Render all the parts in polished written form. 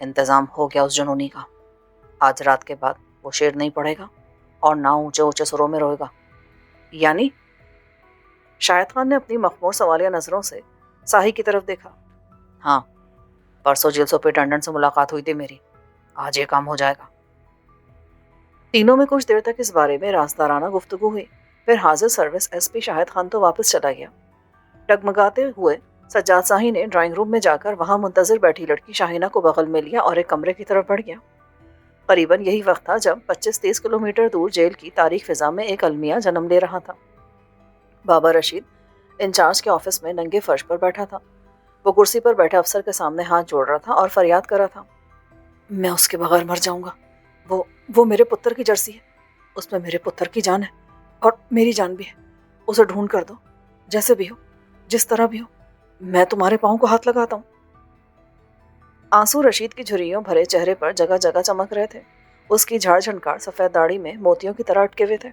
انتظام ہو گیا اس جنونی کا. آج رات کے بعد وہ شعر نہیں پڑھے گا اور نہ اونچے اونچے سروں میں روئے گا. یعنی؟ شاہد خان نے اپنی مخمور سوالیہ نظروں سے ساحی کی طرف دیکھا. ہاں، پرسوں جیل سپرنٹینڈنٹ سے ملاقات ہوئی تھی میری. آج یہ کام ہو جائے گا. تینوں میں کچھ دیر تک اس بارے میں رازدارانہ گفتگو ہوئی. پھر حاضر سروس ایس پی شاہد خان تو واپس چلا گیا. ڈگمگاتے ہوئے سجاد شاہی نے ڈرائنگ روم میں جا کر وہاں منتظر بیٹھی لڑکی شاہینہ کو بغل میں لیا اور ایک کمرے کی طرف بڑھ گیا. قریباً یہی وقت تھا جب 25-30 کلومیٹر دور جیل کی تاریک فضا میں ایک المیہ جنم لے رہا تھا. بابا رشید انچارج کے آفس میں ننگے فرش پر بیٹھا تھا. وہ کرسی پر بیٹھے افسر کے سامنے ہاتھ جوڑ رہا تھا اور فریاد کر رہا تھا. میں اس کے بغیر مر جاؤں گا. وہ میرے پتر کی جرسی ہے. اس میں میرے پتر کی جان ہے اور میری جان بھی ہے. اسے ڈھونڈ کر دو، جیسے بھی ہو، جس طرح بھی ہو. میں تمہارے پاؤں کو ہاتھ لگاتا ہوں. آنسو رشید کی جھریوں بھرے چہرے پر جگہ جگہ چمک رہے تھے. اس کی جھاڑ جھنکار سفید داڑھی میں موتیوں کی طرح اٹکے ہوئے تھے.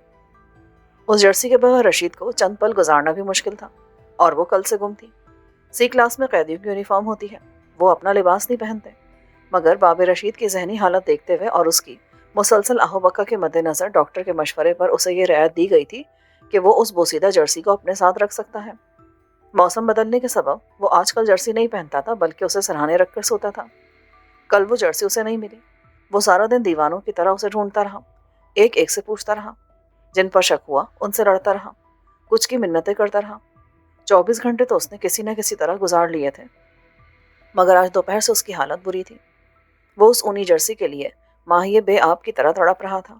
اس جرسی کے بغیر رشید کو چند پل گزارنا بھی مشکل تھا اور وہ کل سے گم تھی. سی کلاس میں قیدیوں کی یونیفارم ہوتی ہے، وہ اپنا لباس نہیں پہنتے. مگر باب رشید کی ذہنی حالت دیکھتے ہوئے اور اس کی مسلسل آہو بکا کے مد نظر ڈاکٹر کے مشورے پر اسے یہ رعایت دی گئی تھی کہ وہ اس بوسیدہ جرسی کو اپنے ساتھ رکھ سکتا ہے. موسم بدلنے کے سبب وہ آج کل جرسی نہیں پہنتا تھا بلکہ اسے سرہانے رکھ کر سوتا تھا. کل وہ جرسی اسے نہیں ملی. وہ سارا دن دیوانوں کی طرح اسے ڈھونڈتا رہا. ایک ایک سے پوچھتا رہا. جن پر شک ہوا ان سے لڑتا رہا. کچھ کی منتیں کرتا رہا. 24 گھنٹے تو اس نے کسی نہ کسی طرح گزار لیے تھے. مگر آج دوپہر سے اس کی حالت بری تھی. وہ اس اونی جرسی کے لیے ماہیے بے آب کی طرح تڑپ رہا تھا.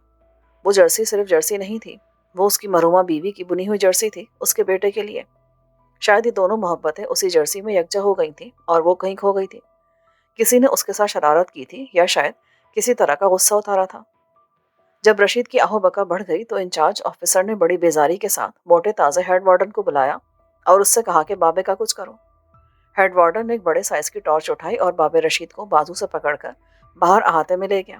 وہ جرسی صرف جرسی نہیں تھی، وہ اس کی مرحومہ بیوی کی بنی ہوئی جرسی تھی اس کے بیٹے کے لیے. شاید یہ دونوں محبتیں اسی جرسی میں یکجا ہو گئی تھیں اور وہ کہیں کھو گئی تھی. کسی نے اس کے ساتھ شرارت کی تھی یا شاید کسی طرح کا غصہ اتارا تھا. جب رشید کی آہو بکا بڑھ گئی تو انچارج آفیسر نے بڑی بیزاری کے ساتھ موٹے تازے ہیڈ وارڈن کو بلایا اور اس سے کہا کہ بابے کا کچھ کرو. ہیڈ وارڈن نے ایک بڑے سائز کی ٹارچ اٹھائی اور بابے رشید کو بازو سے پکڑ کر باہر احاطے میں لے گیا.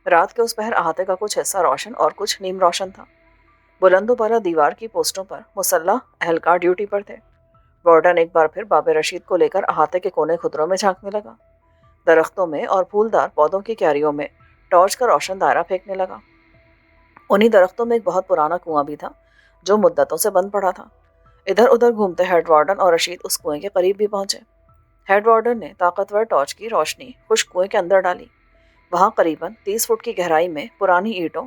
رات کے اس پہر احاطے کا کچھ حصہ روشن اور کچھ نیم روشن تھا. بلند و بالا دیوار کی پوسٹوں پر مسلح اہلکار ڈیوٹی پر تھے. وارڈن ایک بار پھر بابے رشید کو لے کر احاطے کے کونے خطروں میں جھانکنے لگا. درختوں میں اور پھولدار پودوں کی کیاریوں میں ٹارچ کا روشن دائرہ پھینکنے لگا. انہی درختوں میں ایک بہت پرانا کنواں بھی تھا جو مدتوں سے بند پڑا تھا. ادھر ادھر گھومتے ہیڈ وارڈن اور رشید اس کنویں کے قریب بھی پہنچے. ہیڈ وارڈن نے طاقتور ٹارچ کی روشنی خشک کنویں کے اندر ڈالی. وہاں قریباً 30 فٹ کی گہرائی میں پرانی اینٹوں،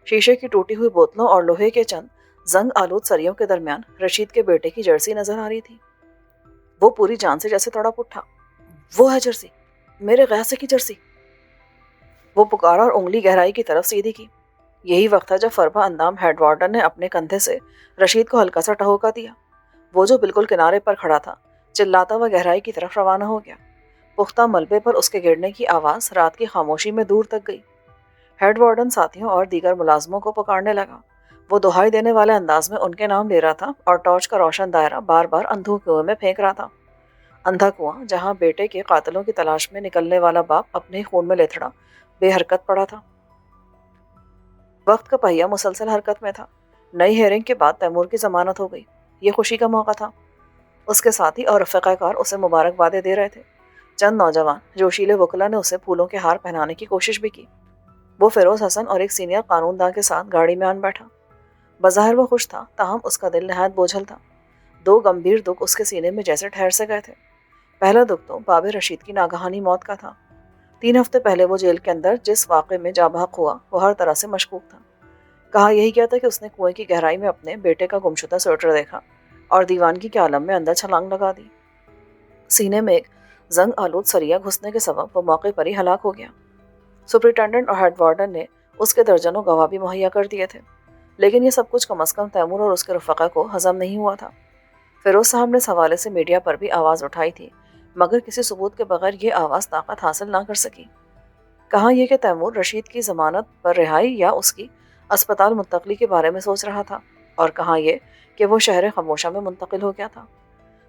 شیشے کی ٹوٹی ہوئی بوتلوں اور لوہے کے چند زنگ آلود سریوں کے درمیان رشید کے بیٹے کی جرسی نظر آ رہی تھی. وہ پوری جان سے جیسے تڑپ اٹھا. وہ ہے جرسی، میرے غیاسے کی جرسی. وہ پکارا اور انگلی گہرائی کی طرف سیدھی کی. یہی وقت تھا جب فربا اندام ہیڈ وارڈن نے اپنے کندھے سے رشید کو ہلکا سا ٹہوکا دیا. وہ جو بالکل کنارے پر کھڑا تھا چلاتا ہوا گہرائی کی طرف روانہ ہو گیا. پختہ ملبے پر اس کے گرنے کی آواز رات کی خاموشی میں دور تک گئی. ہیڈ وارڈن ساتھیوں اور دیگر ملازموں کو پکارنے لگا. وہ دہائی دینے والے انداز میں ان کے نام لے رہا تھا اور ٹارچ کا روشن دائرہ بار بار اندھو کنویں میں پھینک رہا تھا. اندھا کنواں جہاں بیٹے کے قاتلوں کی تلاش میں نکلنے والا باپ اپنے خون میں لتھڑا بے حرکت پڑا تھا. وقت کا پہیہ مسلسل حرکت میں تھا. نئی ہیئرنگ کے بعد تیمور کی ضمانت ہو گئی. یہ خوشی کا موقع تھا. اس کے ساتھی اور رفقہ کار اسے مبارکبادیں دے رہے تھے. چند نوجوان جوشیلے وکلا نے اسے پھولوں کے ہار پہنانے کی کوشش بھی کی. وہ فیروز حسن اور ایک سینئر قانون داں کے ساتھ گاڑی میں آن بیٹھا. بظاہر وہ خوش تھا تاہم اس کا دل نہایت بوجھل تھا. 2 گمبھیر دکھ اس کے سینے میں جیسے ٹھہر سے گئے تھے. پہلا دکھ تو بابے رشید کی ناگہانی موت کا تھا. 3 ہفتے پہلے وہ جیل کے اندر جس واقعے میں جاں بحق ہوا وہ ہر طرح سے مشکوک تھا. کہا یہی کیا تھا کہ اس نے کنویں کی گہرائی میں اپنے بیٹے کا گمشدہ سویٹر دیکھا اور دیوانگی کے عالم میں اندر چھلانگ لگا دی. سینے میں ایک زنگ آلود سریا گھسنے کے سبب وہ موقع پر ہی ہلاک ہو گیا. سپرنٹینڈنٹ اور ہیڈ وارڈن نے اس کے درجنوں گواہ بھی مہیا کر دیے تھے. لیکن یہ سب کچھ کم از کم تیمور اور اس کے رفقا کو ہضم نہیں ہوا تھا. فیروز صاحب نے اس حوالے سے میڈیا پر بھی آواز اٹھائی تھی مگر کسی ثبوت کے بغیر یہ آواز طاقت حاصل نہ کر سکی. کہاں یہ کہ تیمور رشید کی ضمانت پر رہائی یا اس کی اسپتال منتقلی کے بارے میں سوچ رہا تھا، اور کہاں یہ کہ وہ شہر خموشہ میں منتقل ہو گیا تھا.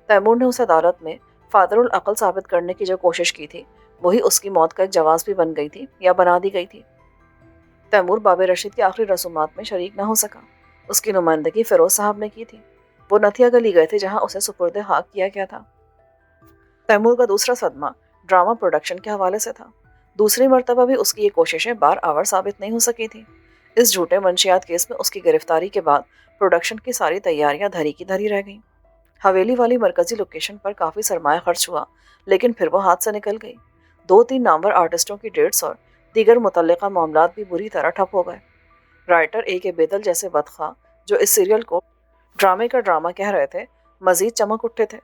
تیمور نے اس عدالت میں فادر العقل ثابت کرنے کی جو کوشش کی تھی وہی اس کی موت کا ایک جواز بھی بن گئی تھی یا بنا دی گئی تھی. تیمور باب رشید کی آخری رسومات میں شریک نہ ہو سکا. اس کی نمائندگی فیروز صاحب نے کی تھی. وہ نتھیا گلی گئے تھے جہاں اسے سپرد خاک کیا گیا تھا. تیمور کا دوسرا صدمہ ڈرامہ پروڈکشن کے حوالے سے تھا. دوسری مرتبہ بھی اس کی یہ کوششیں بار آور ثابت نہیں ہو سکی تھیں۔ اس جھوٹے منشیات کیس میں اس کی گرفتاری کے بعد پروڈکشن کی ساری تیاریاں دھری کی دھری رہ گئیں۔ حویلی والی مرکزی لوکیشن پر کافی سرمایہ خرچ ہوا، لیکن پھر وہ ہاتھ سے نکل گئی۔ 2-3 نامور آرٹسٹوں کی ڈیٹس اور دیگر متعلقہ معاملات بھی بری طرح ٹھپ ہو گئے۔ Writer A.K. بیدل جیسے بدخواہ جو اس سیریل کو ڈرامے کا ڈرامہ کہہ رہے تھے، مزید چمک اٹھے تھے۔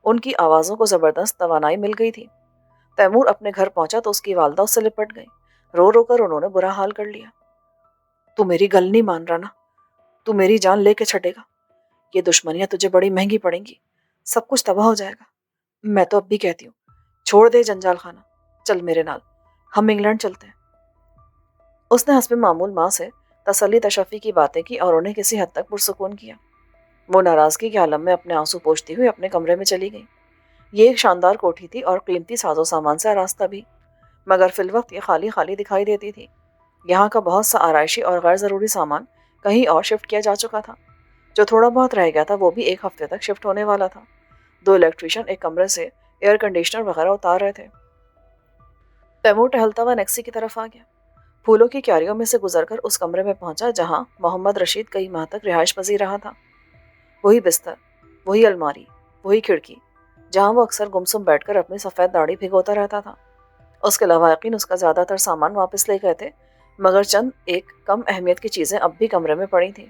ان کی آوازوں کو زبردست توانائی مل گئی تھی۔ تیمور اپنے گھر پہنچا تو اس کی والدہ اس سے لپٹ گئی۔ رو رو کر انہوں نے برا حال کر لیا۔ تو میری گل نہیں مان رہا نا؟ تو میری جان لے کے چھٹے گا؟ یہ دشمنیاں تجھے بڑی مہنگی پڑیں گی، سب کچھ تباہ ہو جائے گا۔ میں تو اب بھی کہتی ہوں چھوڑ دے جنجال خانہ، چل میرے نال، ہم انگلینڈ چلتے ہیں۔ اس نے حسب معمول ماں سے تسلی تشفی کی باتیں کی اور انہیں کسی حد تک پرسکون کیا۔ وہ ناراضگی کے عالم میں اپنے آنسو پوچھتی ہوئی اپنے کمرے میں چلی گئی۔ یہ ایک شاندار کوٹھی تھی اور قیمتی ساز و سامان سے آراستہ بھی، مگر فی الوقت یہ خالی خالی دکھائی دیتی تھی۔ یہاں کا بہت سا آرائشی اور غیر ضروری سامان کہیں اور شفٹ کیا جا چکا تھا۔ جو تھوڑا بہت رہ گیا تھا وہ بھی ایک ہفتے تک شفٹ ہونے والا تھا۔ 2 الیکٹریشین ایک کمرے سے ایئر کنڈیشنر وغیرہ اتار رہے تھے۔ تیمور ٹہلتا ہوا نیکسی کی طرف آ گیا۔ پھولوں کی کیاریوں میں سے گزر کر اس کمرے میں پہنچا جہاں محمد رشید کئی ماہ تک رہائش پذیر رہا تھا۔ وہی بستر، وہی الماری، وہی کھڑکی جہاں وہ اکثر گمسم بیٹھ کر اپنی سفید داڑھی بھگوتا رہتا تھا۔ اس کے لواحقین اس کا زیادہ تر سامان واپس لے گئے تھے، مگر چند ایک کم اہمیت کی چیزیں اب بھی کمرے میں پڑی تھیں۔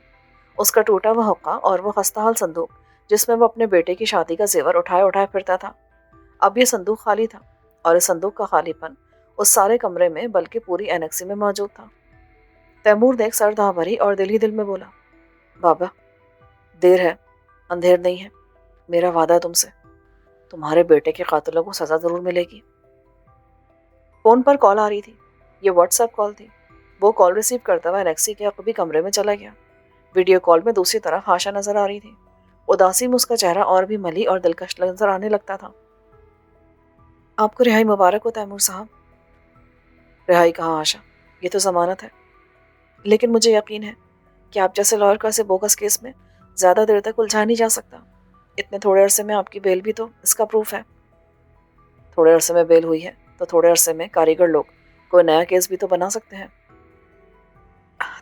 اس کا ٹوٹا ہوا حقہ اور وہ خستہ حال صندوق جس میں وہ اپنے بیٹے کی شادی کا زیور اٹھائے اٹھائے پھرتا تھا۔ اب یہ صندوق خالی تھا اور اس صندوق کا خالی پن اس سارے کمرے میں بلکہ پوری اینیکسی میں موجود تھا۔ تیمور دیکھ سر دھا بھری اور دل ہی دل میں بولا، بابا دیر ہے اندھیر نہیں ہے، میرا وعدہ ہے تم سے، تمہارے بیٹے کے قاتلوں کو سزا ضرور ملے گی۔ فون پر کال آ رہی تھی، یہ واٹس ایپ کال تھی۔ وہ کال ریسیو کرتا ہوا اینیکسی کے عقبی کمرے میں چلا گیا۔ ویڈیو کال میں دوسری طرف آشا نظر آ رہی تھی۔ اداسی میں اس کا چہرہ اور بھی ملی اور دلکش نظر آنے لگتا تھا۔ آپ کو رہائی مبارک ہو تیمور صاحب۔ رہائی کہاں آشا، یہ تو ضمانت ہے، لیکن مجھے یقین ہے کہ آپ جیسے لائر کا اسے بوگس کیس میں زیادہ دیر تک الجھا نہیں جا سکتا۔ اتنے تھوڑے عرصے میں آپ کی بیل بھی تو اس کا پروف ہے۔ تھوڑے عرصے میں بیل ہوئی ہے تو تھوڑے عرصے میں کاریگر لوگ کوئی نیا کیس بھی تو بنا سکتے ہیں۔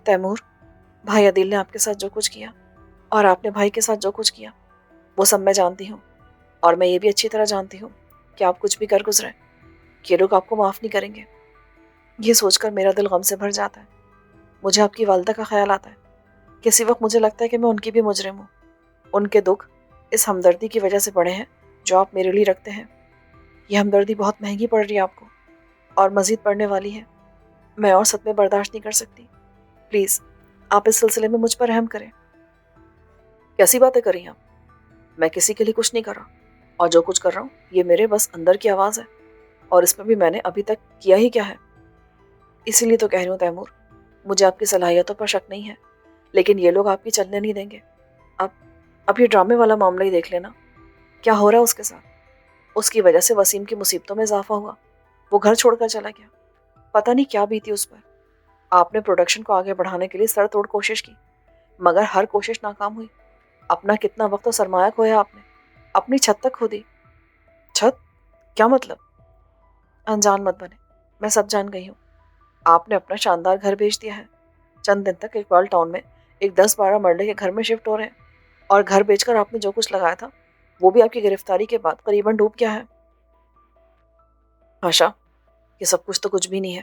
تیمور، بھائی عدیل نے آپ کے ساتھ جو کچھ کیا اور آپ نے بھائی کے ساتھ جو کچھ کیا وہ سب میں جانتی ہوں، اور میں یہ بھی اچھی طرح جانتی ہوں کہ آپ کچھ بھی کر گزرے یہ لوگ آپ کو معاف نہیں کریں گے۔ یہ سوچ کر میرا دل غم سے بھر جاتا ہے۔ مجھے آپ کی والدہ کا خیال آتا ہے۔ کسی وقت مجھے لگتا ہے کہ میں ان کی بھی مجرم ہوں۔ ان کے دکھ اس ہمدردی کی وجہ سے بڑے ہیں جو آپ میرے لیے رکھتے ہیں۔ یہ ہمدردی بہت مہنگی پڑ رہی ہے آپ کو، اور مزید پڑنے والی ہے۔ میں اور صدمے برداشت نہیں کر سکتی۔ پلیز آپ اس سلسلے میں مجھ پر رحم کریں۔ کیسی باتیں کر رہی ہیں آپ؟ میں کسی کے لیے کچھ نہیں کر رہا، اور جو کچھ کر رہا ہوں یہ میرے بس اندر کی آواز ہے، اور اس میں بھی میں نے ابھی تک کیا ہی کیا ہے۔ اسی لیے تو کہہ رہی ہوں تیمور، مجھے آپ کی صلاحیتوں پر شک نہیں ہے، لیکن یہ لوگ آپ کی چلنے نہیں دیں گے۔ اب یہ ڈرامے والا معاملہ ہی دیکھ لینا، کیا ہو رہا ہے اس کے ساتھ۔ اس کی وجہ سے وسیم کی مصیبتوں میں اضافہ ہوا۔ وہ گھر چھوڑ کر چلا گیا۔ پتہ نہیں کیا بیتی اس پر۔ آپ نے پروڈکشن کو آگے بڑھانے کے لیے سر توڑ کوشش کی، مگر ہر کوشش ناکام ہوئی۔ اپنا کتنا وقت و سرمایہ کھویا آپ نے، اپنی چھت تک کھو دی۔ چھت؟ کیا مطلب؟ انجان مت بنے، میں سب جان گئی ہوں۔ آپ نے اپنا شاندار گھر بیچ دیا ہے۔ چند دن تک اقبال ٹاؤن میں ایک 10-12 مرلے کے گھر میں شفٹ ہو رہے ہیں، اور گھر بیچ کر آپ نے جو کچھ لگایا تھا وہ بھی آپ کی گرفتاری کے بعد قریباً ڈوب گیا ہے۔ آشا، یہ سب کچھ تو کچھ بھی نہیں ہے۔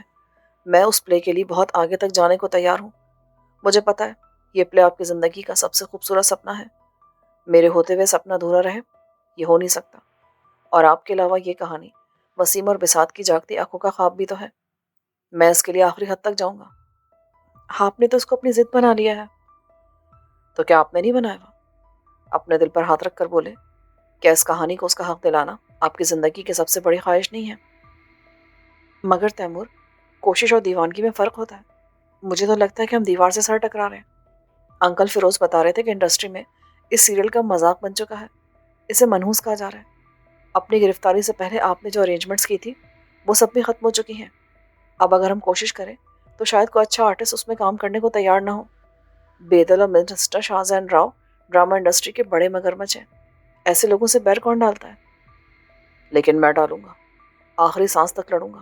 میں اس پلے کے لیے بہت آگے تک جانے کو تیار ہوں۔ مجھے پتا ہے یہ پلے آپ کی زندگی کا سب سے خوبصورت سپنا ہے۔ میرے ہوتے ہوئے سپنا ادھورا رہے، یہ ہو نہیں سکتا۔ اور آپ کے علاوہ یہ کہانی وسیم اور بساط کی جاگتی آنکھوں کا خواب بھی تو ہے۔ میں اس کے لیے آخری حد تک جاؤں گا۔ آپ نے تو اس کو اپنی ضد بنا لیا ہے۔ تو کیا آپ نے نہیں بنایا ہوا؟ اپنے دل پر ہاتھ رکھ کر بولے، کیا اس کہانی کو اس کا حق دلانا آپ کی زندگی کی سب سے بڑی خواہش نہیں ہے؟ مگر تیمور، کوشش اور دیوانگی میں فرق ہوتا ہے۔ مجھے تو لگتا ہے کہ ہم دیوار سے سر ٹکرا رہے ہیں۔ انکل فیروز بتا رہے تھے کہ انڈسٹری میں اس سیریل کا مذاق بن چکا ہے، اسے منحوس کہا جا رہا ہے۔ اپنی گرفتاری سے پہلے آپ نے جو ارینجمنٹس کی تھی وہ سب بھی ختم ہو چکی ہیں۔ اب اگر ہم کوشش کریں تو شاید کوئی اچھا آرٹسٹ اس میں کام کرنے کو تیار نہ ہو۔ بیدل اور Mr Shahzain Rao drama industry کے بڑے مگرمچھ ہیں، ایسے لوگوں سے بیر کون ڈالتا ہے؟ لیکن میں ڈالوں گا، آخری سانس تک لڑوں گا۔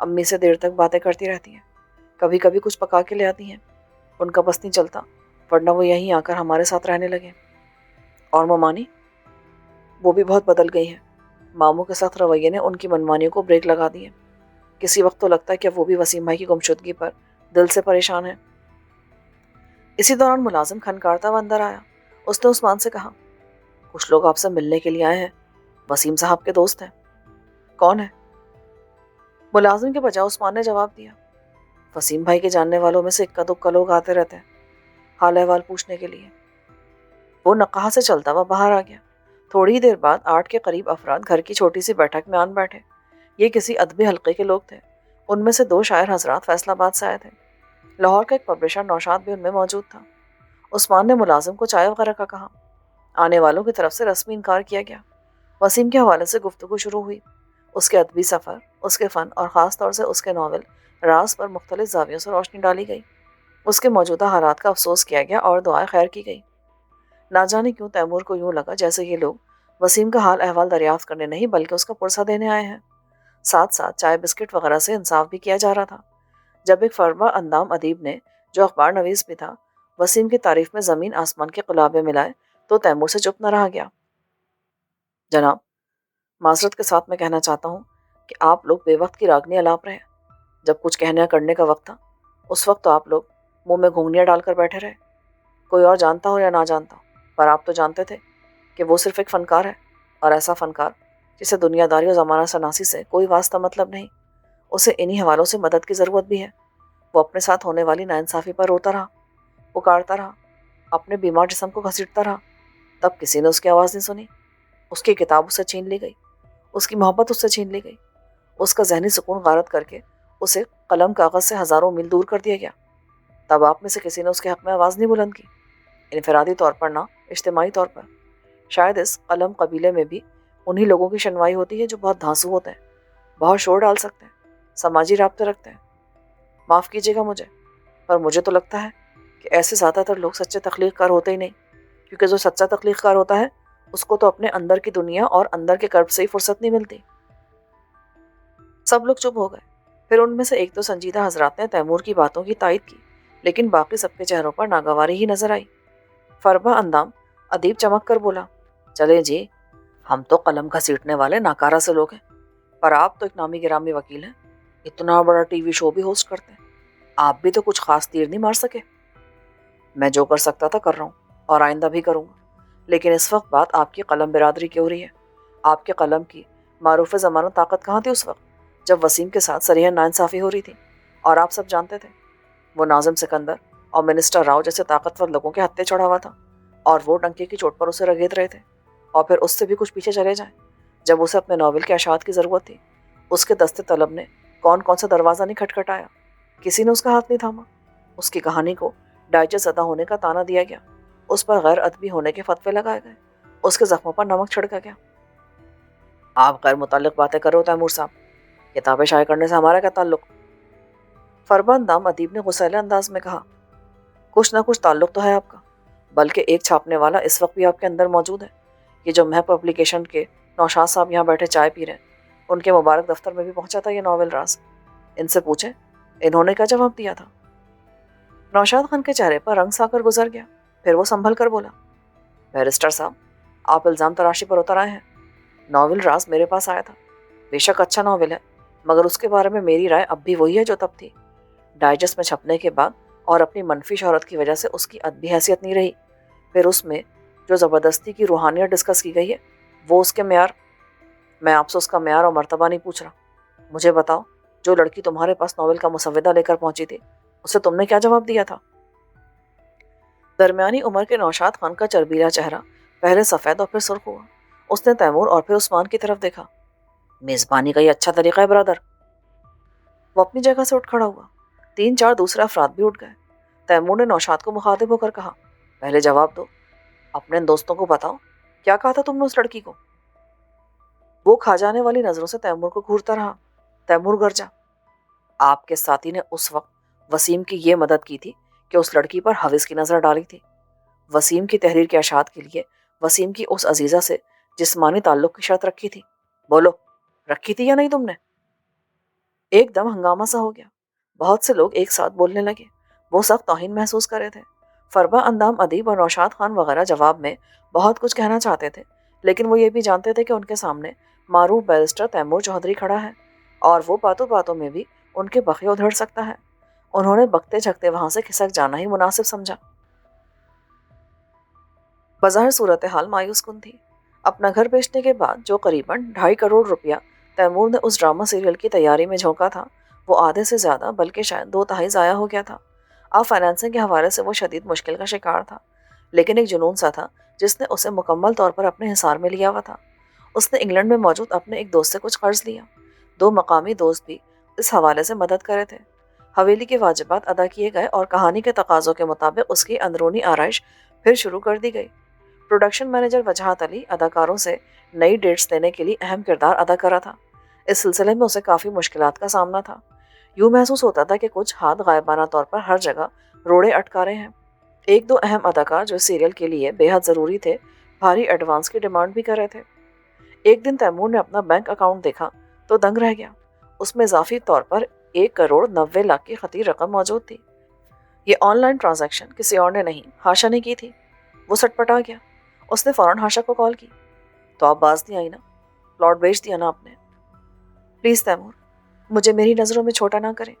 امی سے دیر تک باتیں کرتی رہتی ہیں، کبھی کبھی کچھ پکا کے لے آتی ہیں، ان کا بس نہیں چلتا، ورنہ وہ یہیں آ کر ہمارے ساتھ رہنے لگے۔ اور ممانی؟ وہ بھی بہت بدل گئی ہیں، ماموں کے ساتھ رویے نے ان کی منمانیوں کو بریک لگا دی ہے۔ کسی وقت تو لگتا ہے کہ وہ بھی وسیم بھائی کی گمشدگی پر دل سے پریشان ہے۔ اسی دوران ملازم کھنکارتا ہوا اندر آیا۔ اس نے عثمان سے کہا، کچھ لوگ آپ سے ملنے کے لیے آئے ہیں، وسیم صاحب کے دوست ہیں۔ کون ہے؟ ملازم کے بجائے عثمان نے جواب دیا، وسیم بھائی کے جاننے والوں میں سے اکا دکا لوگ آتے رہتے ہیں حال احوال پوچھنے کے لیے۔ وہ نقاہت سے چلتا ہوا باہر آ گیا۔ تھوڑی دیر بعد 8 کے قریب افراد گھر کی چھوٹی سی بیٹھک میں آن بیٹھے۔ یہ کسی ادبی حلقے کے لوگ تھے۔ ان میں سے 2 شاعر حضرات فیصل آباد سے آئے تھے۔ لاہور کا ایک پبلشر نوشاد بھی ان میں موجود تھا۔ عثمان نے ملازم کو چائے وغیرہ کا کہا۔ آنے والوں کی طرف سے رسمی انکار کیا گیا۔ وسیم کے حوالے سے گفتگو شروع ہوئی۔ اس کے ادبی سفر، اس کے فن اور خاص طور سے اس کے ناول راز پر مختلف زاویوں سے روشنی ڈالی گئی۔ اس کے موجودہ حالات کا افسوس کیا گیا اور دعائیں خیر کی گئی۔ نہ جانے کیوں تیمور کو یوں لگا جیسے یہ لوگ وسیم کا حال احوال دریافت کرنے نہیں بلکہ اس کا پرسہ دینے آئے ہیں۔ ساتھ ساتھ چائے بسکٹ وغیرہ سے انصاف بھی کیا جا رہا تھا۔ جب ایک فربا اندام ادیب نے، جو اخبار نویس بھی تھا، وسیم کی تعریف میں زمین آسمان کے قلابے ملائے تو تیمور سے چپ نہ رہا گیا۔ جناب، معذرت کے ساتھ میں کہنا چاہتا ہوں کہ آپ لوگ بے وقت کی راگنی الاپ رہے ہیں۔ جب کچھ کہنے کرنے کا وقت تھا اس وقت تو آپ لوگ منہ میں گھونگھنیاں ڈال کر بیٹھے رہے۔ کوئی اور جانتا ہو یا نہ جانتا ہو، پر آپ تو جانتے تھے کہ وہ صرف ایک فنکار ہے، اور ایسا فنکار جسے دنیا داری اور زمانہ شناسی سے کوئی واسطہ مطلب نہیں۔ اسے انہی حوالوں سے مدد کی ضرورت بھی ہے۔ وہ اپنے ساتھ ہونے والی ناانصافی پر روتا رہا، پکارتا رہا، اپنے بیمار جسم کو گھسیٹتا رہا۔ تب کسی نے اس کی آواز نہیں سنی۔ اس کی کتاب اس سے چھین لی گئی، اس کی محبت اس سے چھین لی گئی، اس کا ذہنی سکون غارت کر کے اسے قلم کاغذ سے ہزاروں میل دور کر دیا گیا۔ تب آپ میں سے کسی نے اس کے حق میں آواز نہیں بلند کی، انفرادی طور پر نہ، اجتماعی طور پر۔ شاید اس قلم قبیلے میں بھی انہی لوگوں کی شنوائی ہوتی ہے جو بہت دھانسو ہوتے ہیں، بہت شور ڈال سکتے ہیں، سماجی رابطے رکھتے ہیں۔ معاف کیجیے گا مجھے، پر مجھے تو لگتا ہے کہ ایسے زیادہ تر لوگ سچے تخلیق کار ہوتے ہی نہیں، کیونکہ جو سچا تخلیق کار ہوتا ہے اس کو تو اپنے اندر کی دنیا اور اندر کے کرب سے ہی فرصت نہیں ملتی۔ سب لوگ چپ ہو گئے۔ پھر ان میں سے 1-2 سنجیدہ حضرات نے تیمور کی باتوں کی تائید کی، لیکن باقی سب کے چہروں پر ناگواری ہی نظر آئی۔ فربا اندام ادیب چمک کر بولا، چلے جی، ہم تو قلم گھسیٹنے والے ناکارہ سے لوگ ہیں، پر آپ تو ایک نامی گرامی وکیل ہیں، اتنا بڑا ٹی وی شو بھی ہوسٹ کرتے ہیں، آپ بھی تو کچھ خاص تیر نہیں مار سکے۔ میں جو کر سکتا تھا کر رہا ہوں، اور آئندہ بھی کروں گا، لیکن اس وقت بات آپ کی قلم برادری کی ہو رہی ہے۔ آپ کے قلم کی معروف زمانہ طاقت کہاں تھی اس وقت جب وسیم کے ساتھ صریحا ناانصافی ہو رہی تھی، اور آپ سب جانتے تھے وہ ناظم سکندر اور منسٹر راؤ جیسے طاقتور لوگوں کے ہتھے چڑھا ہوا تھا، اور وہ ڈنکے کی چوٹ پر اسے رگید رہے تھے، اور پھر اس سے بھی کچھ پیچھے چلے جائیں جب اسے اپنے ناول کے اشاعت کی ضرورت تھی۔ اس کے دستے طلب نے کون کون سا دروازہ نہیں کھٹکھٹایا، کسی نے اس کا ہاتھ نہیں تھاما۔ اس کی کہانی کو ڈائجسٹ زدہ ہونے کا تانا دیا گیا، اس پر غیر ادبی ہونے کے فتوے لگائے گئے، اس کے زخموں پر نمک چھڑکا گیا۔ آپ غیر متعلق باتیں کرو تیمور صاحب، کتابیں شائع کرنے سے ہمارا کیا تعلق؟ فربا اندام ادیب نے غصیلے انداز میں کہا، کچھ نہ کچھ تعلق تو ہے آپ کا، بلکہ ایک چھاپنے والا اس وقت بھی آپ کے اندر موجود ہے۔ یہ جو محق پبلیکیشن کے نوشاد صاحب یہاں بیٹھے چائے پی رہے ہیں، ان کے مبارک دفتر میں بھی پہنچا تھا یہ ناول راز۔ ان سے پوچھیں انہوں نے کیا جواب دیا تھا۔ نوشاد خان کے چہرے پر رنگ سا کر گزر گیا، پھر وہ سنبھل کر بولا، بیرسٹر صاحب، آپ الزام تراشی پر اتر آئے ہیں۔ ناول راز میرے پاس آیا تھا، بے شک اچھا ناول ہے، مگر اس کے بارے میں میری رائے اب بھی وہی ہے جو تب تھی۔ ڈائجسٹ میں چھپنے کے بعد اور اپنی منفی شہرت کی وجہ سے اس کی ادبی حیثیت نہیں رہی۔ پھر اس میں جو زبردستی کی روحانیت ڈسکس کی گئی ہے وہ اس کے معیار۔ میں آپ سے اس کا معیار اور مرتبہ نہیں پوچھ رہا، مجھے بتاؤ جو لڑکی تمہارے پاس ناول کا مسودہ لے کر پہنچی تھی اسے تم نے کیا جواب دیا تھا؟ درمیانی عمر کے نوشاد خان کا چربیلا چہرہ پہلے سفید اور پھر سرخ ہوا۔ اس نے تیمور اور پھر عثمان کی طرف دیکھا۔ میزبانی کا یہ اچھا طریقہ ہے برادر۔ وہ اپنی جگہ سے اٹھ کھڑا ہوا۔ 3-4 دوسرے افراد بھی اٹھ گئے۔ تیمور نے نوشاد کو مخاطب ہو کر کہا، پہلے جواب دو، اپنے دوستوں کو بتاؤ کیا کہا تھا تم نے اس لڑکی کو؟ وہ کھا جانے والی نظروں سے تیمور کو گھورتا رہا۔ تیمور گرجا، آپ کے ساتھی نے اس وقت وسیم کی یہ مدد کی تھی کہ اس لڑکی پر حوث کی نظر ڈالی تھی، وسیم کی تحریر کے اشاعت کے لیے وسیم کی اس عزیزہ سے جسمانی تعلق کی شرط رکھی تھی۔ بولو، رکھی تھی یا نہیں تم نے؟ ایک دم ہنگامہ سا ہو گیا، بہت سے لوگ ایک ساتھ بولنے لگے، وہ سخت توہین محسوس کر رہے تھے۔ فربا، اندام ادیب اور نوشاد خان وغیرہ جواب میں بہت کچھ کہنا چاہتے تھے، لیکن وہ یہ بھی جانتے تھے کہ ان کے سامنے معروف بیرسٹر تیمور چودھری کھڑا ہے اور وہ باتوں باتوں میں بھی ان کے بخیے ادھڑ سکتا ہے۔ انہوں نے بکتے جھکتے وہاں سے کھسک جانا ہی مناسب سمجھا۔ بظاہر صورتحال مایوس کن تھی۔ اپنا گھر بیچنے کے بعد جو قریباً 2.5 کروڑ روپیہ تیمور نے اس ڈرامہ سیریل کی تیاری میں جھونکا تھا، وہ آدھے سے زیادہ بلکہ شاید 2/3 ضائع ہو گیا تھا۔ اب فائنانسنگ کے حوالے سے وہ شدید مشکل کا شکار تھا، لیکن ایک جنون سا تھا جس نے اسے مکمل طور پر اپنے حصار میں لیا ہوا تھا۔ اس نے انگلینڈ میں موجود اپنے ایک دوست سے کچھ قرض لیا۔ 2 مقامی دوست بھی اس حوالے سے مدد کرے تھے۔ حویلی کے واجبات ادا کیے گئے اور کہانی کے تقاضوں کے مطابق اس کی اندرونی آرائش پھر شروع کر دی گئی۔ پروڈکشن مینیجر وجاہت علی اداکاروں سے نئی ڈیٹس لینے کے لیے اہم کردار ادا کر رہا تھا۔ اس سلسلے میں اسے کافی مشکلات کا سامنا تھا۔ یوں محسوس ہوتا تھا کہ کچھ ہاتھ غائبانہ طور پر ہر جگہ روڑے اٹکا رہے ہیں۔ 1-2 اہم اداکار جو سیریل کے لیے بے حد ضروری تھے، بھاری ایڈوانس کی ڈیمانڈ بھی کر رہے تھے۔ ایک دن تیمور نے اپنا بینک اکاؤنٹ دیکھا تو دنگ رہ گیا۔ اس میں اضافی طور پر 1.90 کروڑ کی خطیر رقم موجود تھی۔ یہ آن لائن ٹرانزیکشن کسی اور نے نہیں، ہاشا نے کی تھی۔ وہ سٹپٹا گیا۔ اس نے فوراً ہاشا کو کال کی۔ تو آپ باز نہیں آئی نا؟ پلاٹ بیچ دیا نا آپ نے؟ پلیز تیمور، مجھے میری نظروں میں چھوٹا نہ کریں۔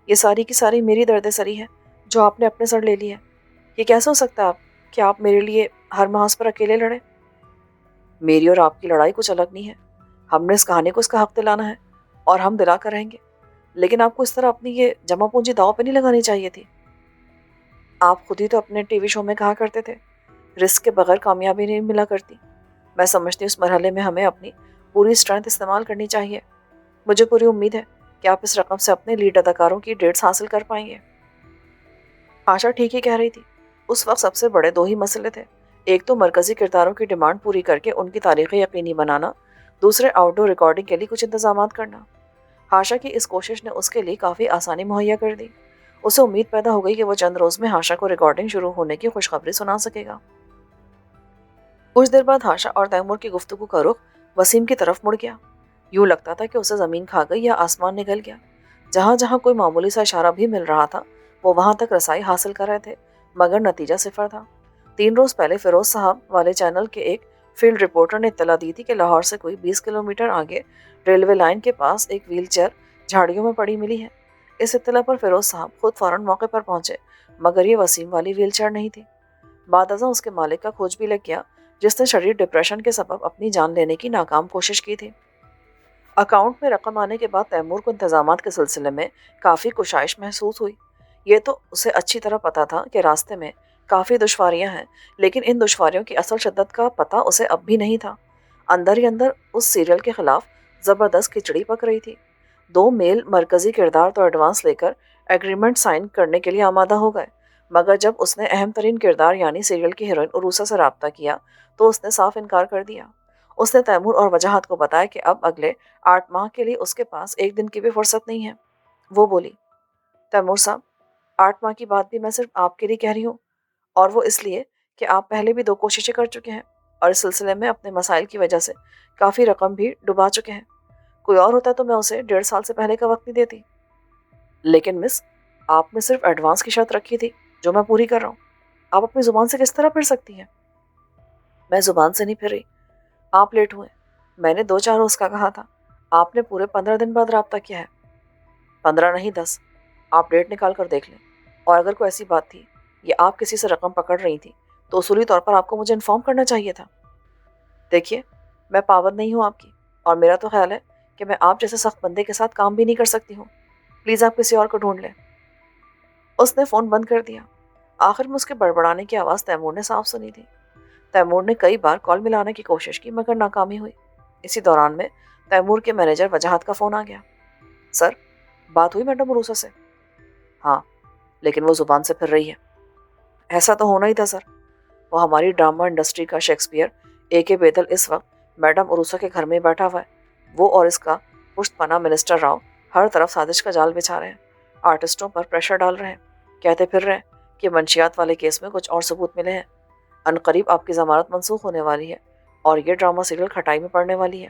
یہ ساری کی ساری میری درد سری ہے جو آپ نے اپنے سر لے لی ہے۔ یہ کیسے ہو سکتا ہے کہ آپ میرے لیے ہر محاذ پر اکیلے لڑیں؟ میری اور آپ کی لڑائی کچھ الگ نہیں ہے۔ ہم نے اس کہانی کو اس کا حق دلانا ہے اور ہم دلا کر رہیں گے، لیکن آپ کو اس طرح اپنی یہ جمع پونجی داؤ پہ نہیں لگانی چاہیے تھی۔ آپ خود ہی تو اپنے ٹی وی شو میں کہا کرتے تھے رسک کے بغیر کامیابی نہیں ملا کرتی۔ میں سمجھتی ہوں اس مرحلے میں ہمیں اپنی پوری اسٹرینتھ استعمال کرنی چاہیے۔ مجھے پوری امید ہے کہ آپ اس رقم سے اپنے لیڈ اداکاروں کی ڈیٹس حاصل کر پائیں گے۔ آشا ٹھیک ہی کہہ رہی تھی۔ اس وقت سب سے بڑے 2 ہی مسئلے تھے، ایک تو مرکزی کرداروں کی ڈیمانڈ پوری کر کے ان کی تاریخیں یقینی بنانا، دوسرے آؤٹ ڈور ریکارڈنگ کے لیے کچھ انتظامات کرنا۔ ہاشا کی اس کوشش نے اس کے لیے کافی آسانی مہیا کر دی۔ اسے امید پیدا ہو گئی کہ وہ چند روز میں ہاشا کو ریکارڈنگ شروع ہونے کی خوشخبری سنا سکے گا۔ کچھ دیر بعد ہاشا اور تیمور کی گفتگو کا رخ وسیم کی طرف مڑ گیا۔ یوں لگتا تھا کہ اسے زمین کھا گئی یا آسمان نگل گیا۔ جہاں جہاں کوئی معمولی سا اشارہ بھی مل رہا تھا وہ وہاں تک رسائی حاصل کر رہے تھے، مگر نتیجہ صفر تھا۔ 3 روز پہلے فیروز صاحب والے چینل کے ایک فیلڈ رپورٹر نے اطلاع دی تھی کہ لاہور سے کوئی 20 کلومیٹر آگے ریلوے لائن کے پاس ایک ویل چیئر جھاڑیوں میں پڑی ملی ہے۔ اس اطلاع پر فیروز صاحب خود فوراً موقع پر پہنچے، مگر یہ وسیم والی ویل چیئر نہیں تھی۔ بعد ازاں اس کے مالک کا کھوج بھی لگ گیا، جس نے شدید ڈپریشن کے سبب اپنی جان لینے کی ناکام کوشش کی تھی۔ اکاؤنٹ میں رقم آنے کے بعد تیمور کو انتظامات کے سلسلے میں کافی کشائش محسوس ہوئی۔ یہ تو اسے اچھی طرح پتا تھا کہ راستے میں کافی دشواریاں ہیں، لیکن ان دشواریوں کی اصل شدت کا پتہ اسے اب بھی نہیں تھا۔ اندر ہی اندر اس سیریل کے خلاف زبردست کھچڑی پک رہی تھی۔ 2 میل مرکزی کردار تو ایڈوانس لے کر ایگریمنٹ سائن کرنے کے لیے آمادہ ہو گئے، مگر جب اس نے اہم ترین کردار یعنی سیریل کی ہیروئن عروسہ سے رابطہ کیا تو اس نے صاف انکار کر دیا۔ اس نے تیمور اور وجاہت کو بتایا کہ اب اگلے 8 ماہ کے لیے اس کے پاس ایک دن کی بھی فرصت نہیں ہے۔ وہ بولی، تیمور صاحب، 8 ماہ کی بات بھی میں صرف آپ کے لیے کہہ رہی ہوں، اور وہ اس لیے کہ آپ پہلے بھی 2 کوششیں کر چکے ہیں اور اس سلسلے میں اپنے مسائل کی وجہ سے کافی رقم بھی ڈبا چکے ہیں۔ کوئی اور ہوتا تو میں اسے 1.5 سال سے پہلے کا وقت نہیں دیتی۔ لیکن مس، آپ نے صرف ایڈوانس کی شرط رکھی تھی جو میں پوری کر رہا ہوں۔ آپ اپنی زبان سے کس طرح پھر سکتی ہیں؟ میں زبان سے نہیں پھر رہی۔ آپ لیٹ ہوئے، میں نے 2-4 روز کا کہا تھا، آپ نے پورے 15 دن بعد رابطہ کیا ہے۔ 15 نہیں 10، آپ ڈیٹ نکال کر دیکھ لیں، اور اگر کوئی ایسی بات تھی یا آپ کسی سے رقم پکڑ رہی تھی تو اصولی طور پر آپ کو مجھے انفارم کرنا چاہیے تھا۔ دیکھیے، میں پابند نہیں ہوں آپ کی، اور میرا تو خیال ہے کہ میں آپ جیسے سخت بندے کے ساتھ کام بھی نہیں کر سکتی ہوں۔ پلیز آپ کسی اور کو ڈھونڈ لیں۔ اس نے فون بند کر دیا۔ آخر میں اس کے بڑبڑانے کی آواز تیمور نے صاف سنی تھی۔ تیمور نے کئی بار کال ملانے کی کوشش کی مگر ناکامی ہوئی۔ اسی دوران میں تیمور کے مینیجر وجاہت کا فون آ گیا۔ سر، بات ہوئی میڈم عروسہ سے؟ ہاں، لیکن وہ زبان سے پھر رہی ہے۔ ایسا تو ہونا ہی تھا سر، وہ ہماری ڈرامہ انڈسٹری کا شیکسپیئر A.K. بیدل اس وقت میڈم عروسہ کے گھر میں ہی بیٹھا ہوا ہے۔ وہ اور اس کا پشت پناہ منسٹر راؤ ہر طرف سازش کا جال بچھا رہے ہیں، آرٹسٹوں پر پریشر ڈال رہے ہیں، کہتے پھر رہے ہیں کہ منشیات والے کیس میں کچھ اور ثبوت ملے ہیں۔ عنقریب آپ کی ضمانت منسوخ ہونے والی ہے اور یہ ڈرامہ سیریل کھٹائی میں پڑنے والی ہے۔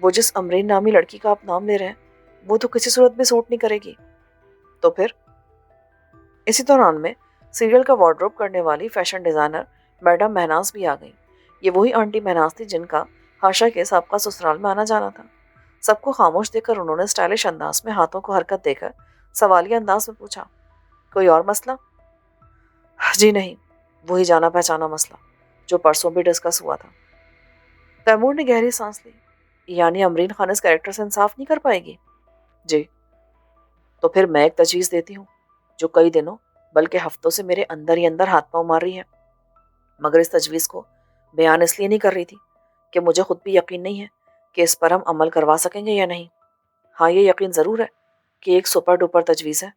وہ جس امرین نامی لڑکی کا آپ نام لے رہے ہیں وہ تو کسی صورت میں سوٹ نہیں کرے گی۔ تو پھر؟ اسی دوران میں سیریل کا وارڈروب کرنے والی فیشن ڈیزائنر میڈم مہناز بھی آ گئی۔ یہ وہی آنٹی مہناز تھی جن کا ہاشا کے سابقہ سسرال میں آنا جانا تھا۔ سب کو خاموش دیکھ کر انہوں نے اسٹائلش انداز میں ہاتھوں کو حرکت دے کر سوالیہ انداز میں پوچھا، کوئی اور مسئلہ؟ جی نہیں، وہی جانا پہچانا مسئلہ جو پرسوں بھی ڈسکس ہوا تھا۔ تیمور نے گہری سانس لی۔ یعنی امرین خان اس کریکٹر سے انصاف نہیں کر پائے گی؟ جی۔ تو پھر میں ایک تجویز دیتی ہوں جو کئی دنوں بلکہ ہفتوں سے میرے اندر ہی اندر ہاتھ پاؤں مار رہی ہے، مگر اس تجویز کو بیان اس لیے نہیں کر رہی تھی کہ مجھے خود بھی یقین نہیں ہے کہ اس پر ہم عمل کروا سکیں گے یا نہیں۔ ہاں، یہ یقین ضرور ہے کہ ایک سپر ڈوپر تجویز ہے۔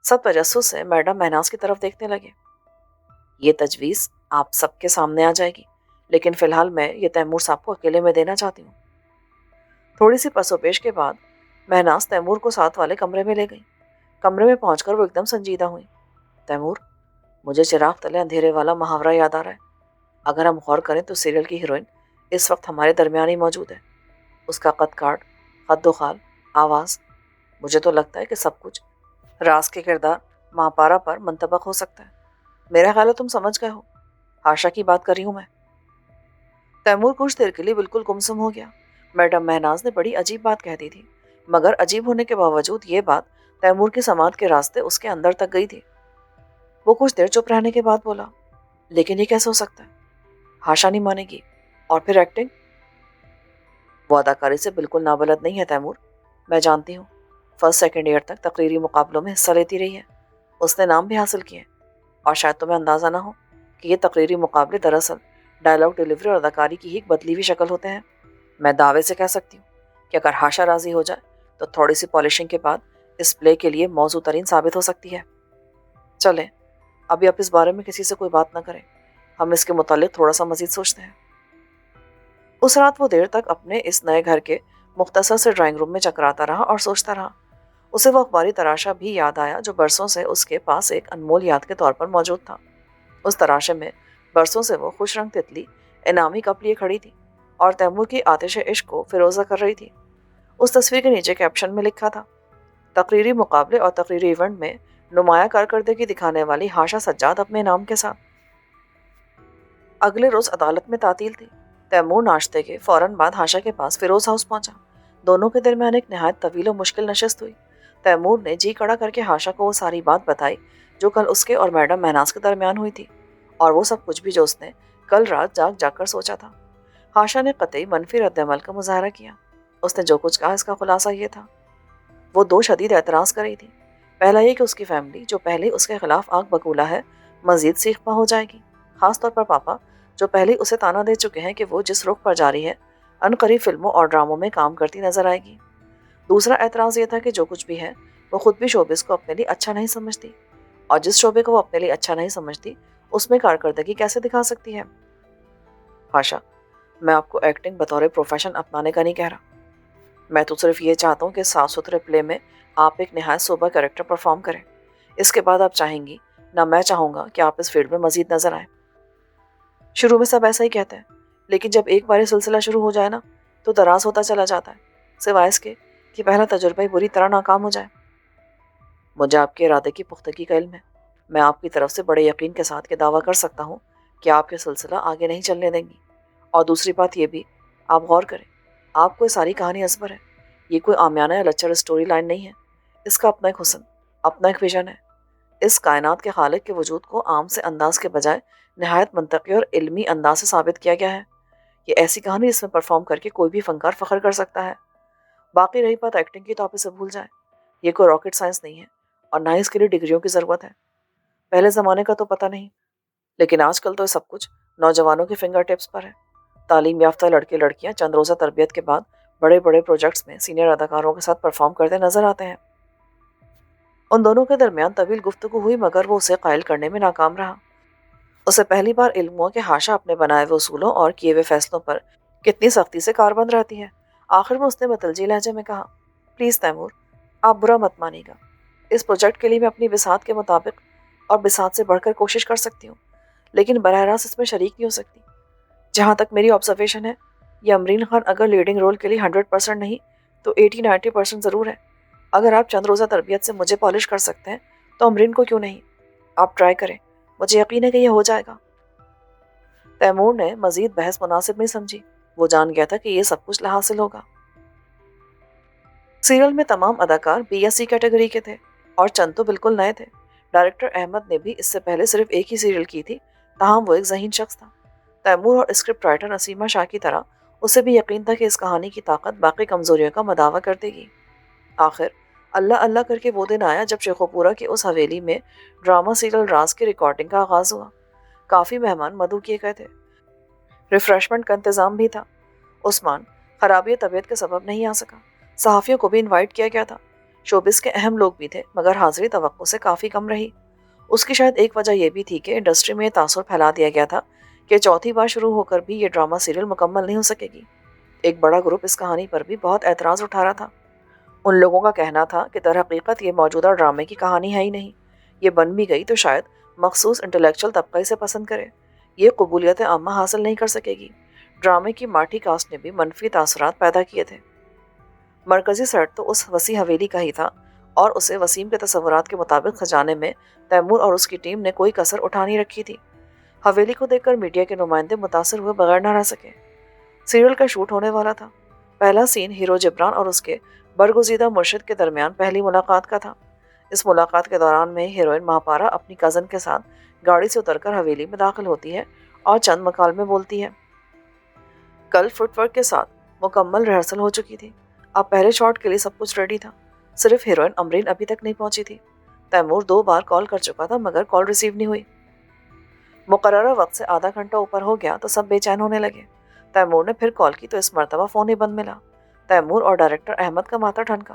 سب تجسس سے میڈم مہناز کی طرف دیکھنے لگے۔ یہ تجویز آپ سب کے سامنے آ جائے گی، لیکن فی الحال میں یہ تیمور صاحب کو اکیلے میں دینا چاہتی ہوں۔ تھوڑی سی پس و پیش کے بعد مہناز تیمور کو ساتھ والے کمرے میں لے گئی۔ کمرے میں پہنچ کر وہ ایک دم سنجیدہ ہوئی۔ تیمور، مجھے چراغ تلے اندھیرے والا محاورہ یاد آ رہا ہے۔ اگر ہم غور کریں تو سیریل کی ہیروئن اس وقت ہمارے درمیان ہی موجود ہے۔ اس کا قد کاٹ، قد و خال، آواز، مجھے تو لگتا ہے کہ سب کچھ راز کے کردار ماپارا پر منطبق ہو سکتا ہے۔ میرا خیال ہے تم سمجھ گئے ہو۔ آشا کی بات کر رہی ہوں میں۔ تیمور کچھ دیر کے لیے بالکل گمسم ہو گیا۔ میڈم مہناز نے بڑی عجیب بات کہہ دی تھی، مگر عجیب ہونے کے باوجود یہ بات تیمور کی سماعت کے راستے اس کے اندر تک گئی تھی۔ وہ کچھ دیر چپ رہنے کے بعد بولا، لیکن یہ کیسے ہو سکتا ہے؟ آشا نہیں مانے گی، اور پھر ایکٹنگ؟ وہ اداکاری سے بالکل نابلد نہیں ہے تیمور، میں جانتی ہوں۔ فرسٹ سیکنڈ ایئر تک تقریری مقابلوں میں حصہ لیتی رہی ہے، اس نے نام بھی حاصل کیے، اور شاید تمہیں اندازہ نہ ہو کہ یہ تقریری مقابلے دراصل ڈائلاگ ڈیلیوری اور اداکاری کی ہی ایک بدلی ہوئی شکل ہوتے ہیں۔ میں دعوے سے کہہ سکتی ہوں کہ اگر ہاشا راضی ہو جائے تو تھوڑی سی پالشنگ کے بعد اس پلے کے لیے موزوں ترین ثابت ہو سکتی ہے۔ چلیں، ابھی آپ اس بارے میں کسی سے کوئی بات نہ کریں، ہم اس کے متعلق تھوڑا سا مزید سوچتے ہیں۔ اس رات وہ دیر تک اپنے اس نئے گھر کے مختصر سے ڈرائنگ روم میں چکراتا رہا اور سوچتا رہا۔ اسے وہ اخباری تراشا بھی یاد آیا جو برسوں سے اس کے پاس ایک انمول یاد کے طور پر موجود تھا۔ اس تراشے میں برسوں سے وہ خوش رنگ تتلی انعامی کپ لیے کھڑی تھی اور تیمور کی آتش عشق کو فیروزہ کر رہی تھی۔ اس تصویر کے نیچے کیپشن میں لکھا تھا، تقریری مقابلے اور تقریری ایونٹ میں نمایاں کارکردگی دکھانے والی ہاشا سجاد اپنے انعام کے ساتھ۔ اگلے روز عدالت میں تعطیل تھی۔ تیمور ناشتے کے فوراً بعد ہاشا کے پاس فیروز ہاؤس پہنچا۔ دونوں کے درمیان ایک نہایت طویل و مشکل نشست ہوئی۔ تیمور نے جی کڑا کر کے ہاشا کو وہ ساری بات بتائی جو کل اس کے اور میڈم مہناز کے درمیان ہوئی تھی، اور وہ سب کچھ بھی جو اس نے کل رات جاگ جاگ کر سوچا تھا۔ ہاشا نے قطعی منفی رد عمل کا مظاہرہ کیا۔ اس نے جو کچھ کہا اس کا خلاصہ یہ تھا، وہ دو شدید اعتراض کر رہی تھی۔ پہلا یہ کہ اس کی فیملی جو پہلے اس کے خلاف آگ بگولا ہے مزید سیخ پا ہو جائے گی، خاص طور پر پاپا جو پہلے اسے تانا دے چکے ہیں کہ وہ جس رخ پر جاری ہے عنقریب فلموں اور ڈراموں میں کام کرتی نظر آئے گی۔ دوسرا اعتراض یہ تھا کہ جو کچھ بھی ہے وہ خود بھی شوبز کو اپنے لیے اچھا نہیں سمجھتی، اور جس شعبے کو وہ اپنے لیے اچھا نہیں سمجھتی اس میں کارکردگی کیسے دکھا سکتی ہے۔ ہاشا، میں آپ کو ایکٹنگ بطور پروفیشن اپنانے کا نہیں کہہ رہا، میں تو صرف یہ چاہتا ہوں کہ صاف ستھرے پلے میں آپ ایک نہایت صوبہ کریکٹر پرفارم کریں۔ اس کے بعد آپ چاہیں گی نہ میں چاہوں گا کہ آپ اس فیلڈ میں مزید نظر آئیں۔ شروع میں سب ایسا ہی کہتے ہیں، لیکن جب ایک بار یہ سلسلہ شروع ہو جائے نا تو دراز ہوتا چلا جاتا ہے، سوائے اس کے کہ پہلا تجربہ ہی بری طرح ناکام ہو جائے۔ مجھے آپ کے ارادے کی پختگی کا علم ہے۔ میں آپ کی طرف سے بڑے یقین کے ساتھ یہ دعویٰ کر سکتا ہوں کہ آپ یہ سلسلہ آگے نہیں چلنے دیں گی۔ اور دوسری بات یہ بھی، آپ غور کریں، آپ کو یہ ساری کہانی ازبر ہے، یہ کوئی عامیانہ یا لچر اسٹوری لائن نہیں ہے۔ اس کا اپنا ایک حسن، اپنا ایک ویژن ہے۔ اس کائنات کے خالق کے وجود کو عام سے انداز کے بجائے نہایت منطقی اور علمی انداز سے ثابت کیا گیا ہے۔ یہ ایسی کہانی جس میں پرفارم کر کے کوئی بھی فنکار فخر کر سکتا ہے۔ باقی رہی بات ایکٹنگ کی تو آپ اسے بھول جائیں، یہ کوئی راکٹ سائنس نہیں ہے، اور نہ ہی اس کے لیے ڈگریوں کی ضرورت ہے۔ پہلے زمانے کا تو پتہ نہیں، لیکن آج کل تو یہ سب کچھ نوجوانوں کے فنگر ٹپس پر ہے۔ تعلیم یافتہ لڑکے لڑکیاں چند روزہ تربیت کے بعد بڑے بڑے پروجیکٹس میں سینئر اداکاروں کے ساتھ پرفارم کرتے نظر آتے ہیں۔ ان دونوں کے درمیان طویل گفتگو ہوئی، مگر وہ اسے قائل کرنے میں ناکام رہا۔ اسے پہلی بار علم ہوا کہ ہاشا اپنے بنائے ہوئے اصولوں اور کیے ہوئے فیصلوں پر کتنی سختی سے کاربند رہتی ہے۔ آخر میں اس نے متلجی لہجے میں کہا، پلیز تیمور، آپ برا مت مانیے گا، اس پروجیکٹ کے لیے میں اپنی بساط کے مطابق اور بساط سے بڑھ کر کوشش کر سکتی ہوں، لیکن براہ راست اس میں شریک نہیں ہو سکتی۔ جہاں تک میری آبزرویشن ہے یہ امرین خان اگر لیڈنگ رول کے لیے 100% نہیں تو 80-90% ضرور ہے۔ اگر آپ چند روزہ تربیت سے مجھے پالش کر سکتے ہیں تو امرین کو کیوں نہیں؟ آپ ٹرائی کریں، مجھے یقین ہے کہ یہ ہو جائے گا۔ تیمور نے مزید بحث مناسب نہیں سمجھی۔ وہ جان گیا تھا کہ یہ سب کچھ حاصل ہوگا۔ سیریل میں تمام اداکار بی یا سی کیٹیگری کے تھے اور چند تو بالکل نئے تھے۔ ڈائریکٹر احمد نے بھی اس سے پہلے صرف ایک ہی سیریل کی تھی، تاہم وہ ایک ذہین شخص تھا۔ تیمور اور اسکرپٹ رائٹر نسیمہ شاہ کی طرح اسے بھی یقین تھا کہ اس کہانی کی طاقت باقی کمزوریوں کا مداوع کر دے گی۔ آخر اللہ اللہ کر کے وہ دن آیا جب شیخوپورہ کی اس حویلی میں ڈرامہ سیریل راز کی ریکارڈنگ کا آغاز ہوا۔ کافی مہمان مدعو کیے گئے تھے، ریفریشمنٹ کا انتظام بھی تھا۔ عثمان خرابی طبیعت کے سبب نہیں آ سکا۔ صحافیوں کو بھی انوائٹ کیا گیا تھا۔ شوبز کے اہم لوگ بھی تھے مگر حاضری توقع سے کافی کم رہی۔ اس کی شاید ایک وجہ یہ بھی تھی کہ انڈسٹری میں یہ تاثر پھیلا دیا گیا تھا کہ چوتھی بار شروع ہو کر بھی یہ ڈرامہ سیریل مکمل نہیں ہو سکے گی۔ ایک بڑا گروپ اس کہانی پر بھی بہت اعتراض اٹھا رہا تھا۔ ان لوگوں کا کہنا تھا کہ در حقیقت یہ موجودہ ڈرامے کی کہانی ہے ہی نہیں، یہ بن بھی گئی تو شاید مخصوص انٹلیکچوئل طبقہ اسے پسند کرے، یہ قبولیت عامہ حاصل نہیں کر سکے گی۔ ڈرامے کی ماٹھی کاسٹ نے بھی منفی تاثرات پیدا کیے تھے۔ مرکزی سیٹ تو اس وسیع حویلی کا ہی تھا اور اسے وسیم کے تصورات کے مطابق سجانے میں تیمور اور اس کی ٹیم نے کوئی کسر اٹھا نہیں رکھی تھی۔ حویلی کو دیکھ کر میڈیا کے نمائندے متاثر ہوئے بغیر نہ رہ سکے۔ سیریل کا شوٹ ہونے والا تھا۔ پہلا سین ہیرو جبران اور اس کے برگزیدہ مرشد کے درمیان پہلی ملاقات کا تھا۔ اس ملاقات کے دوران میں ہیروئن مہاپارا اپنی کزن کے ساتھ گاڑی سے اتر کر حویلی میں داخل ہوتی ہے اور چند مکالمے بولتی ہے۔ کل فٹ ورک کے ساتھ مکمل ریہرسل ہو چکی تھی۔ اب پہلے شاٹ کے لیے سب کچھ ریڈی تھا، صرف ہیروئن امرین ابھی تک نہیں پہنچی تھی۔ تیمور 2 بار کال کر چکا تھا مگر کال ریسیو نہیں ہوئی۔ مقررہ وقت سے آدھا گھنٹہ اوپر ہو گیا تو سب بے چین ہونے لگے۔ تیمور نے پھر کال کی تو اس مرتبہ فون ہی بند ملا۔ تیمور اور ڈائریکٹر احمد کا ماتھا ٹھنکا۔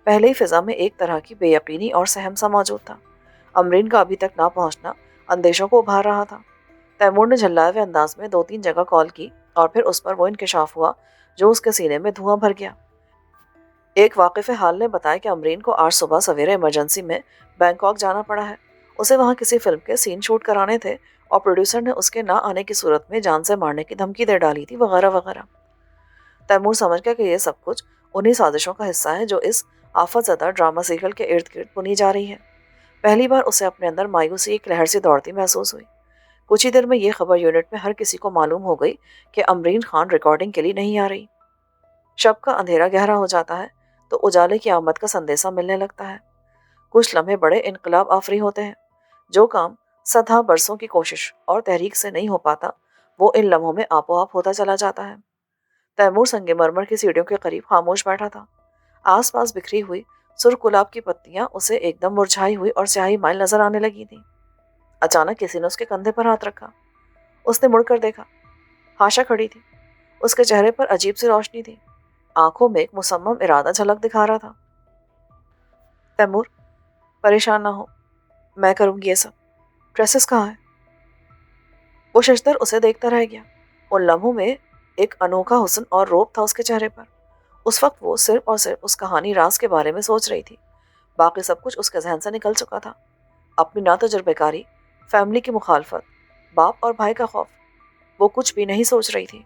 پہلے ہی فضا میں ایک طرح کی بے یقینی اور سہم سا موجود تھا۔ امرین کا ابھی تک نہ پہنچنا اندیشوں کو ابھار رہا تھا۔ تیمور نے جھلائے ہوئے انداز میں 2-3 جگہ کال کی اور پھر اس پر وہ انکشاف ہوا جو اس کے سینے میں دھواں بھر گیا۔ ایک واقف حال نے بتایا کہ امرین کو آج صبح سویرے ایمرجنسی میں بینکاک جانا پڑا ہے۔ اسے وہاں کسی فلم کے سین شوٹ کرانے تھے اور پروڈیوسر نے اس کے نہ آنے کی صورت میں جان سے مارنے کی دھمکی دے ڈالی تھی وغیرہ وغیرہ۔ تیمور سمجھ گیا کہ یہ سب کچھ انہی سازشوں کا حصہ ہے جو اس آفت زدہ ڈرامہ سیریل کے ارد گرد بنی جا رہی ہے۔ پہلی بار اسے اپنے اندر مایوسی ایک لہر سی دوڑتی محسوس ہوئی۔ کچھ ہی دیر میں یہ خبر یونٹ میں ہر کسی کو معلوم ہو گئی کہ امرین خان ریکارڈنگ کے لیے نہیں آ رہی۔ شب کا اندھیرا گہرا ہو جاتا ہے تو اجالے کی آمد کا سندیسہ ملنے لگتا ہے۔ کچھ لمحے بڑے انقلاب آفری ہوتے ہیں۔ جو کام صدہا برسوں کی کوشش اور تحریک سے نہیں ہو پاتا وہ ان لمحوں میں آپ و آپ ہوتا چلا جاتا ہے۔ تیمور سنگ مرمر کی سیڑھیوں کے قریب خاموش بیٹھا تھا۔ آس پاس بکھری ہوئی سرخ گلاب کی پتیاں اسے ایک دم مرجھائی ہوئی اور سیاہی مائل نظر آنے لگی تھیں۔ اچانک کسی نے اس کے کندھے پر ہاتھ رکھا۔ اس نے مڑ کر دیکھا۔ ہاشا کھڑی تھی۔ اس کے چہرے پر عجیب سی روشنی تھی، آنکھوں میں ایک مصمم ارادہ جھلک دکھا رہا تھا۔ تیمور پریشان نہ ہو، میں کروں گی یہ سب۔ ڈریسز کہاں ہیں؟ وہ ششدر اسے دیکھتا رہ گیا۔ ان لمحوں میں ایک انوکھا حسن اور روب تھا اس کے چہرے پر۔ اس وقت وہ صرف اور صرف اس کہانی راز کے بارے میں سوچ رہی تھی۔ باقی سب کچھ اس کے ذہن سے نکل چکا تھا۔ اپنی ناتجربہ کاری، فیملی کی مخالفت، باپ اور بھائی کا خوف، وہ کچھ بھی نہیں سوچ رہی تھی۔